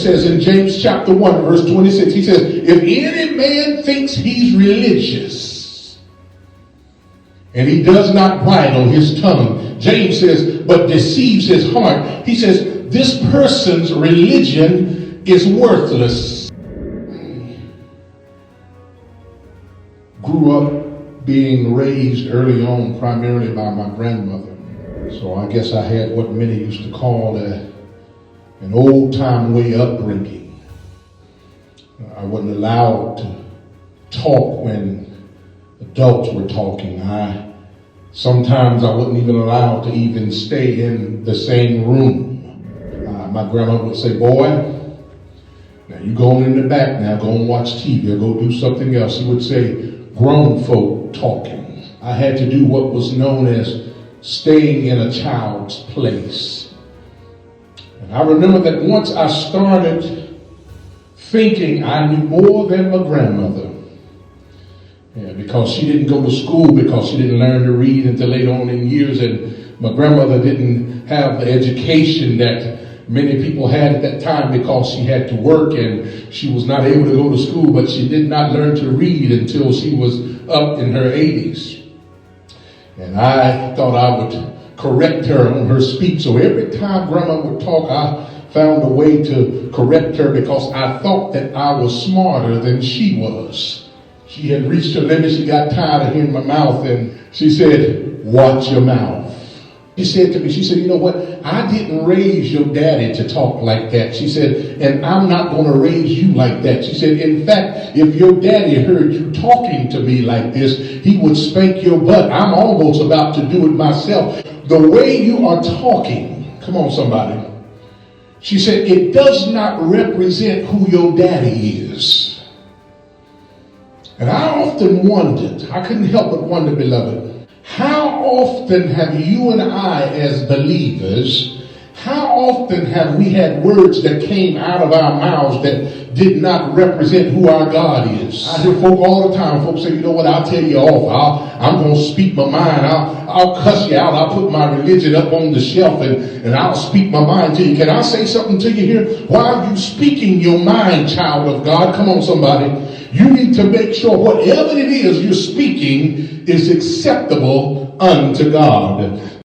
says in James chapter 1 verse 26, he says, if any man thinks he's religious and he does not bridle his tongue, James says, but deceives his heart, he says, this person's religion is worthless. Grew up being raised early on primarily by my grandmother. So I guess I had what many used to call an old-time way upbringing. I wasn't allowed to talk when adults were talking. Sometimes I wasn't even allowed to even stay in the same room. My grandma would say, boy, now you go on in the back now, go and watch TV or go do something else. She would say, grown folk talking. I had to do what was known as staying in a child's place. And I remember that once I started thinking I knew more than my grandmother. Yeah, because she didn't go to school, because she didn't learn to read until later on in years, and my grandmother didn't have the education that many people had at that time because she had to work and she was not able to go to school, but she did not learn to read until she was up in her 80s. And I thought I would correct her on her speech. So every time Grandma would talk, I found a way to correct her because I thought that I was smarter than she was. She had reached her limit. She got tired of hearing my mouth, and she said, watch your mouth. She said to me, she said, you know what? I didn't raise your daddy to talk like that. She said, and I'm not going to raise you like that. She said, in fact, if your daddy heard you talking to me like this, he would spank your butt. I'm almost about to do it myself. The way you are talking, come on somebody. She said, it does not represent who your daddy is. And I often wondered, I couldn't help but wonder, beloved, how often have you and I as believers, how often have we had words that came out of our mouths that did not represent who our God is? I hear folk all the time, folks say, you know what, I'll tell you off. I'm going to speak my mind. I'll cuss you out. I'll put my religion up on the shelf and I'll speak my mind to you. Can I say something to you here? Why are you speaking your mind, child of God? Come on, somebody. You need to make sure whatever it is you're speaking is acceptable unto God.